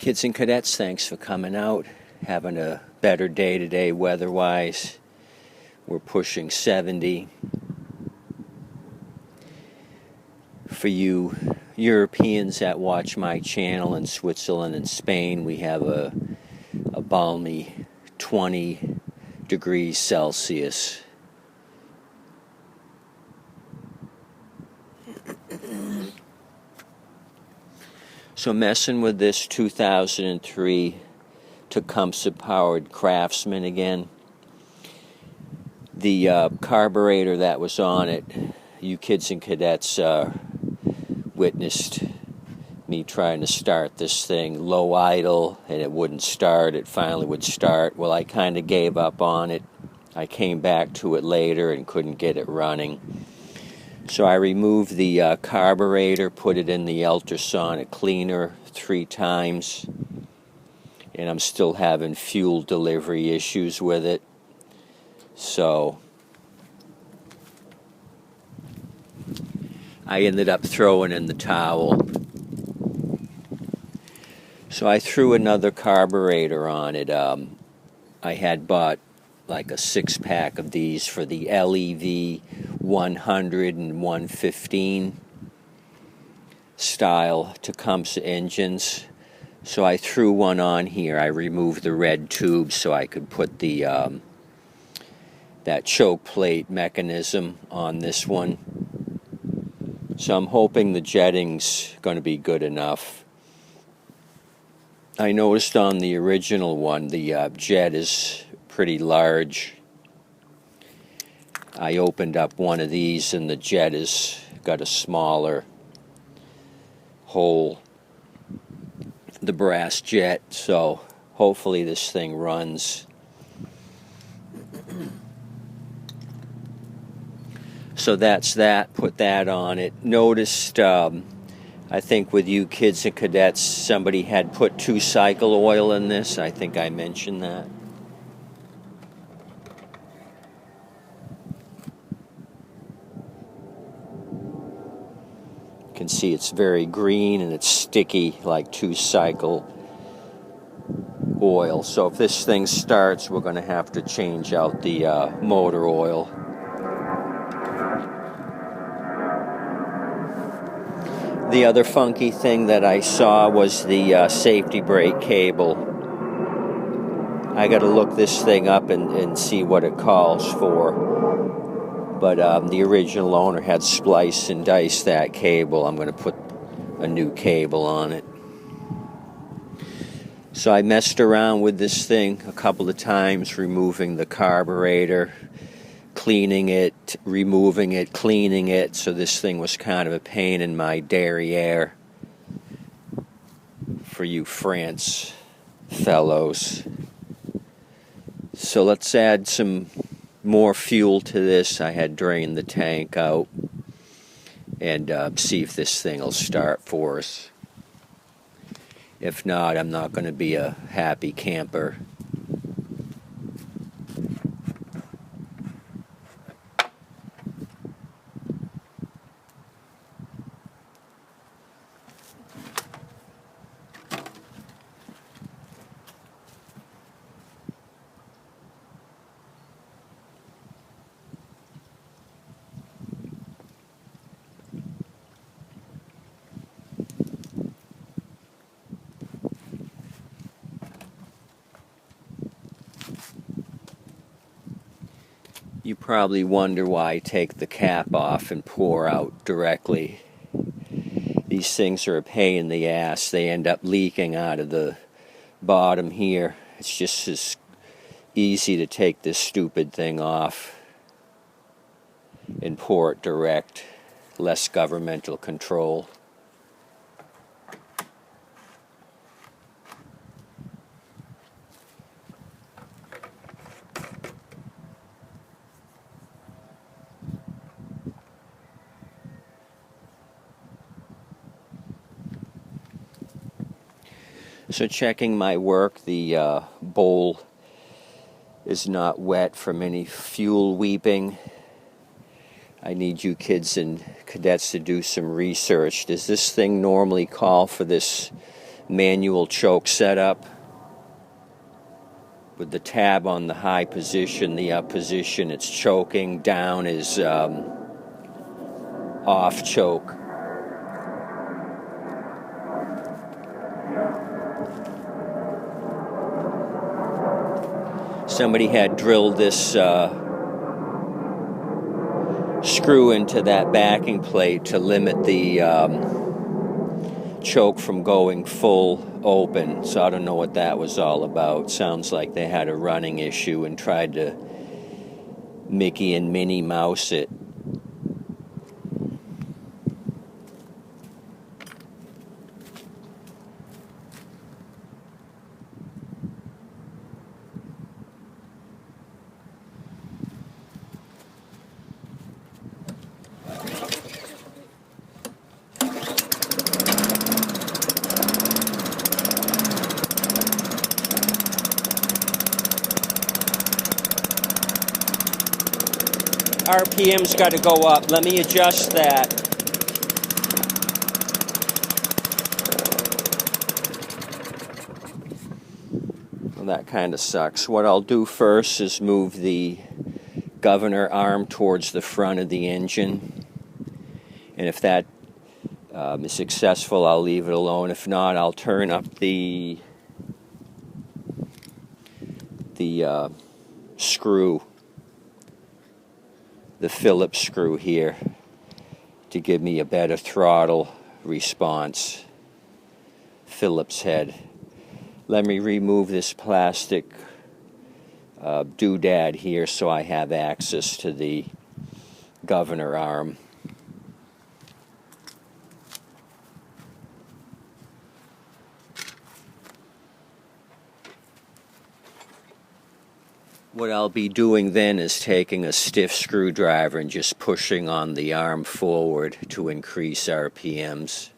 Kids and cadets, thanks for coming out. Having a better day today weather-wise. We're pushing 70. For you Europeans that watch my channel in Switzerland and Spain, we have a balmy 20 degrees Celsius. So messing with this 2003 Tecumseh powered Craftsman again. The carburetor that was on it, you kids and cadets witnessed me trying to start this thing low idle and it wouldn't start. It finally would start. Well, I kind of gave up on it. I came back to it later and couldn't get it running. So I removed the carburetor, put it in the ultrasonic cleaner 3 times, and I'm still having fuel delivery issues with it. So I ended up throwing in the towel. So I threw another carburetor on it. I had bought like a 6-pack of these for the LEV 100 and 115 style Tecumseh engines. So I threw one on here. I removed the red tube so I could put the that choke plate mechanism on this one. So I'm hoping the jetting's going to be good enough. I noticed on the original one the jet is pretty large. I opened up one of these and the jet has got a smaller hole, the brass jet, so hopefully this thing runs. So that's that, put that on it. Noticed, I think with you kids and cadets, somebody had put 2-cycle oil in this. I think I mentioned that. You can see it's very green and it's sticky like 2-cycle oil. So if this thing starts, we're going to have to change out the motor oil. The other funky thing that I saw was the safety brake cable. I got to look this thing up and see what it calls for. But the original owner had spliced and diced that cable. I'm going to put a new cable on it. So I messed around with this thing a couple of times, removing the carburetor, cleaning it, removing it, cleaning it. So this thing was kind of a pain in my derriere for you France fellows. So let's add some more fuel to this. I had drained the tank out and see if this thing will start for us. If not, I'm not going to be a happy camper. You probably wonder why I take the cap off and pour out directly. These things are a pain in the ass. They end up leaking out of the bottom here. It's just as easy to take this stupid thing off and pour it direct. Less governmental control. So checking my work, the bowl is not wet from any fuel weeping. I need you kids and cadets to do some research. Does this thing normally call for this manual choke setup with the tab on the high position, the up position it's choking, down is off choke. Somebody had drilled this screw into that backing plate to limit the choke from going full open, so I don't know what that was all about. Sounds like they had a running issue and tried to Mickey and Minnie Mouse it. RPM's got to go up. Let me adjust that. Well, that kind of sucks. What I'll do first is move the governor arm towards the front of the engine. And if that is successful, I'll leave it alone. If not, I'll turn up the screw, the Phillips screw here, to give me a better throttle response. Phillips head. Let me remove this plastic doodad here so I have access to the governor arm. What I'll be doing then is taking a stiff screwdriver and just pushing on the arm forward to increase RPMs.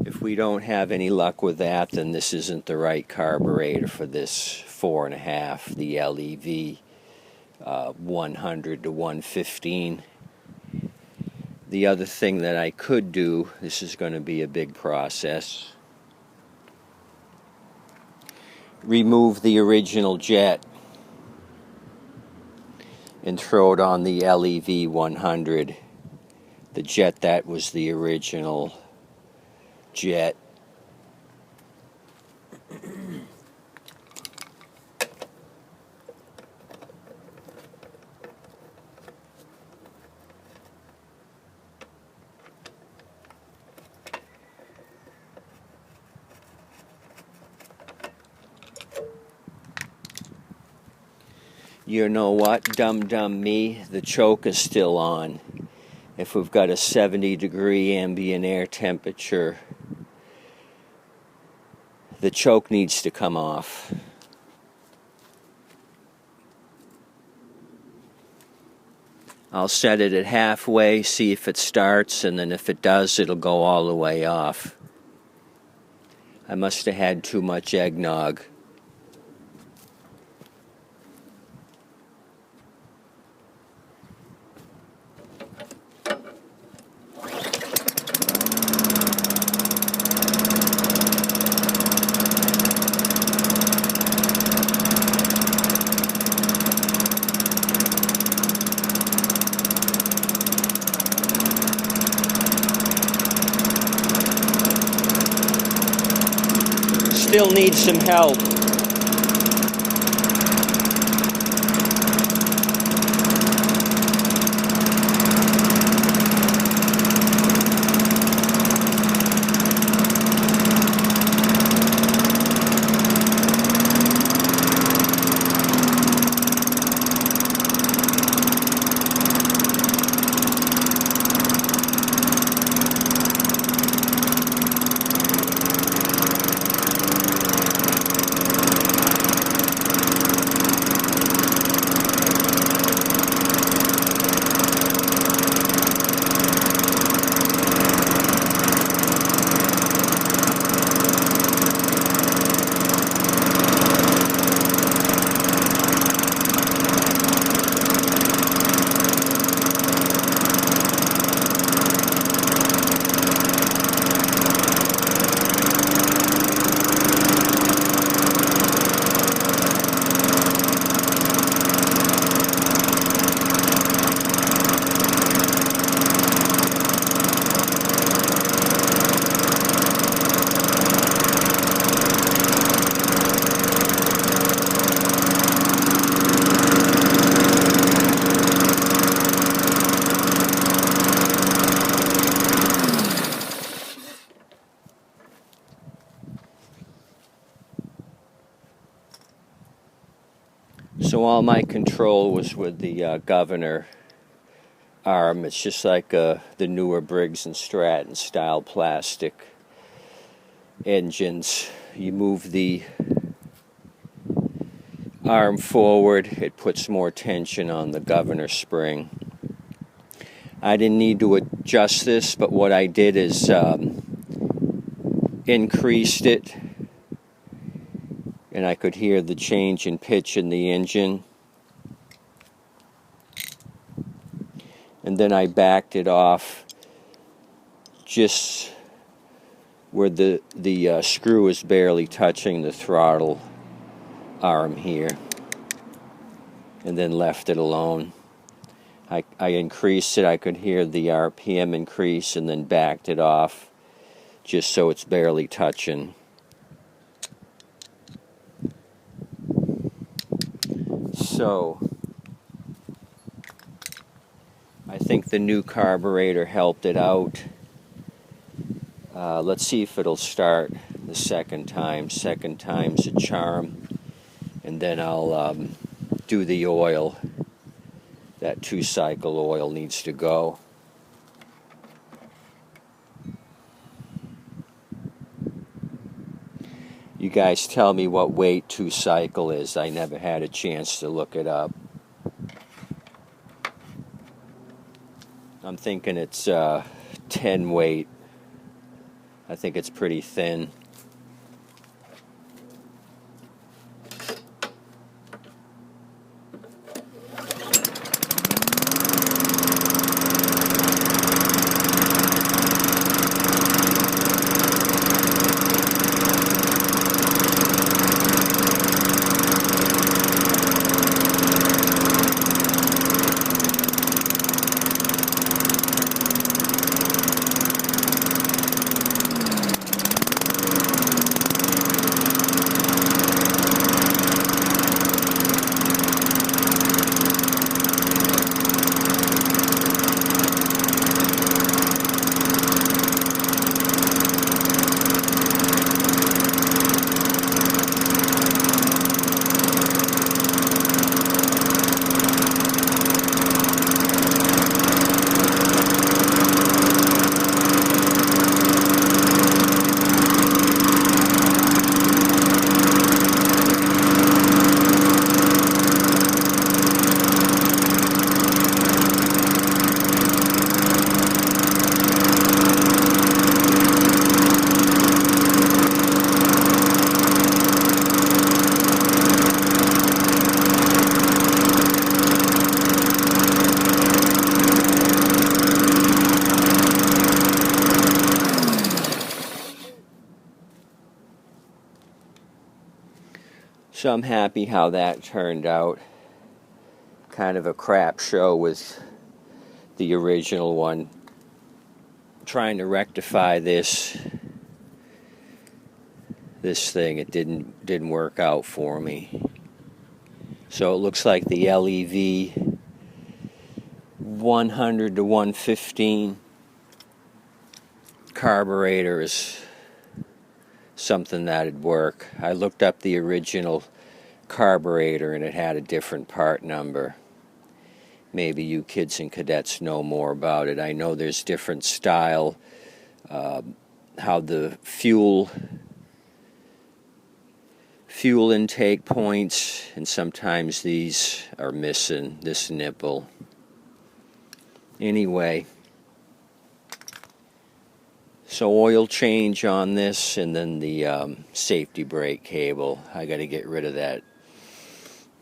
If we don't have any luck with that, then this isn't the right carburetor for this 4.5, the LEV 100 to 115. The other thing that I could do, this is going to be a big process, remove the original jet and throw it on the LEV 100, the jet that was the original jet. You know what, dumb me, the choke is still on. If we've got a 70-degree ambient air temperature, the choke needs to come off. I'll set it at halfway, see if it starts, and then if it does, it'll go all the way off. I must have had too much eggnog. Still needs some help. So all my control was with the governor arm. It's just like the newer Briggs and Stratton style plastic engines. You move the arm forward, it puts more tension on the governor spring. I didn't need to adjust this, but what I did is increased it, and I could hear the change in pitch in the engine. And then I backed it off just where the screw is barely touching the throttle arm here, and then left it alone. I increased it, I could hear the RPM increase, and then backed it off just so it's barely touching. So I think the new carburetor helped it out. Let's see if it'll start the second time. Second time's a charm. And then I'll do the oil. That 2-cycle oil needs to go. You guys tell me what weight 2-cycle is. I never had a chance to look it up. I'm thinking it's 10 weight. I think it's pretty thin. So I'm happy how that turned out. Kind of a crap show with the original one. Trying to rectify this thing, it didn't work out for me. So it looks like the LEV 100 to 115 carburetor is something that'd work. I looked up the original carburetor and it had a different part number. Maybe you kids and cadets know more about it. I know there's different style, how the fuel intake points, and sometimes these are missing this nipple. Anyway, so oil change on this, and then the safety brake cable. I got to get rid of that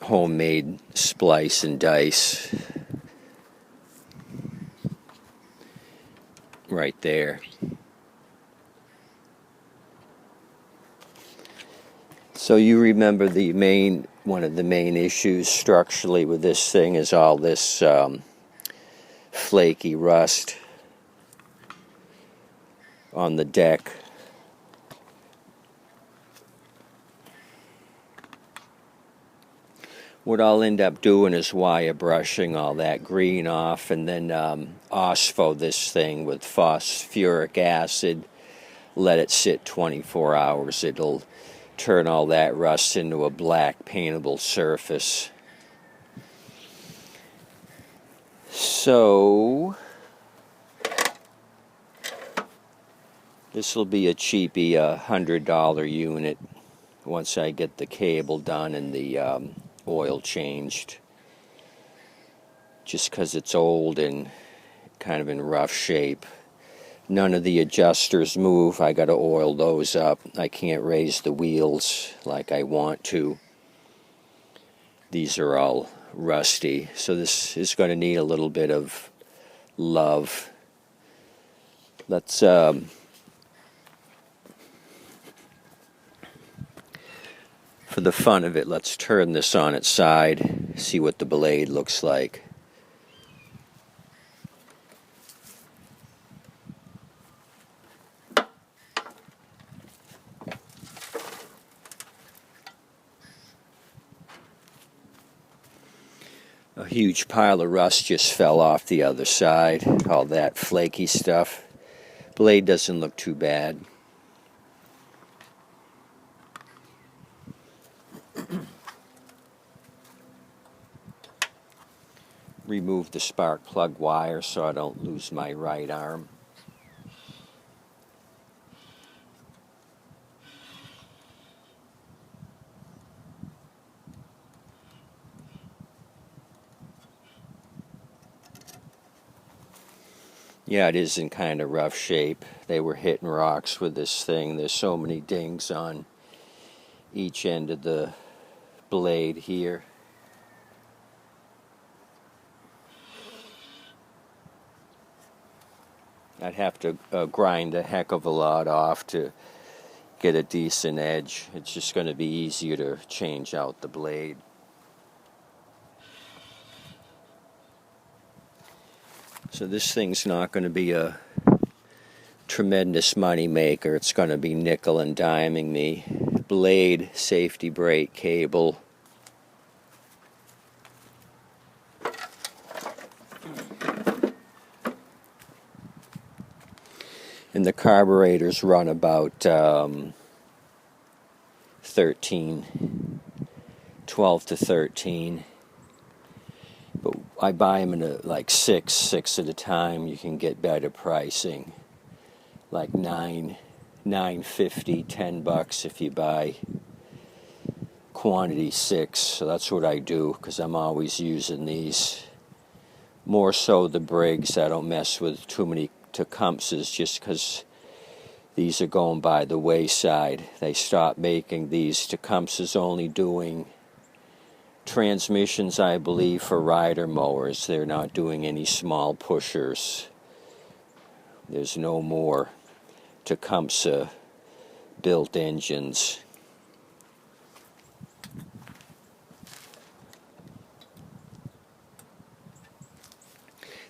homemade splice and dice right there. So you remember one of the main issues structurally with this thing is all this flaky rust on the deck. What I'll end up doing is wire brushing all that green off, and then OSFO this thing with phosphoric acid. Let it sit 24 hours. It'll turn all that rust into a black paintable surface. So this will be a cheapie, $100 unit once I get the cable done and the oil changed. Just because it's old and kind of in rough shape. None of the adjusters move. I got to oil those up. I can't raise the wheels like I want to. These are all rusty. So this is going to need a little bit of love. Let's for the fun of it, let's turn this on its side, see what the blade looks like. A huge pile of rust just fell off the other side, all that flaky stuff. Blade doesn't look too bad. Remove the spark plug wire so I don't lose my right arm. Yeah, it is in kind of rough shape. They were hitting rocks with this thing. There's so many dings on each end of the blade here. I'd have to grind a heck of a lot off to get a decent edge. It's just going to be easier to change out the blade. So this thing's not going to be a tremendous money maker. It's going to be nickel and diming me. Blade, safety brake, cable. And the carburetors run about 12 to 13. But I buy them in like six at a time. You can get better pricing. Like $9.50, $10 if you buy quantity 6. So that's what I do because I'm always using these. More so the Briggs. I don't mess with too many Tecumsehs just because these are going by the wayside. They stopped making these. Tecumseh's only doing transmissions, I believe, for rider mowers. They're not doing any small pushers. There's no more Tecumseh built engines.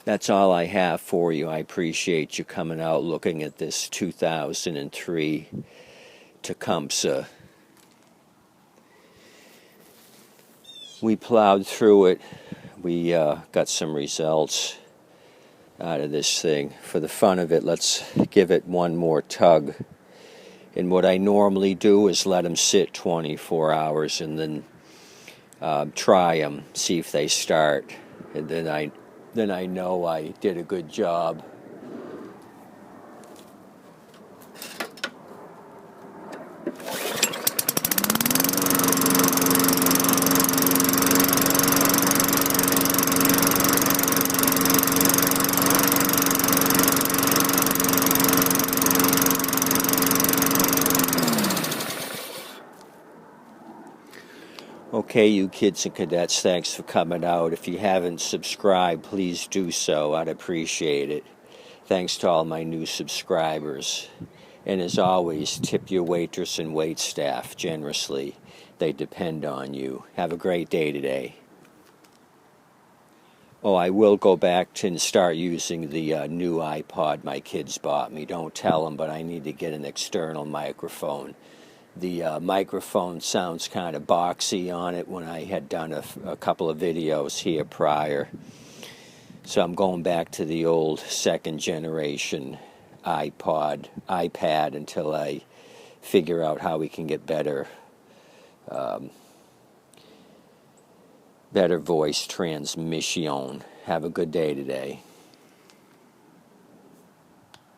That's all I have for you. I appreciate you coming out looking at this 2003 Tecumseh. We plowed through it. We got some results out of this thing. For the fun of it, let's give it one more tug. And what I normally do is let them sit 24 hours and then try them, see if they start. And then I know I did a good job. Okay, you kids and cadets, thanks for coming out. If you haven't subscribed, please do so. I'd appreciate it. Thanks to all my new subscribers. And as always, tip your waitress and wait staff generously. They depend on you. Have a great day today. Oh, I will go back to and start using the new iPod my kids bought me. Don't tell them, but I need to get an external microphone. The microphone sounds kind of boxy on it when I had done a couple of videos here prior. So I'm going back to the old second generation iPad until I figure out how we can get better voice transmission. Have a good day today.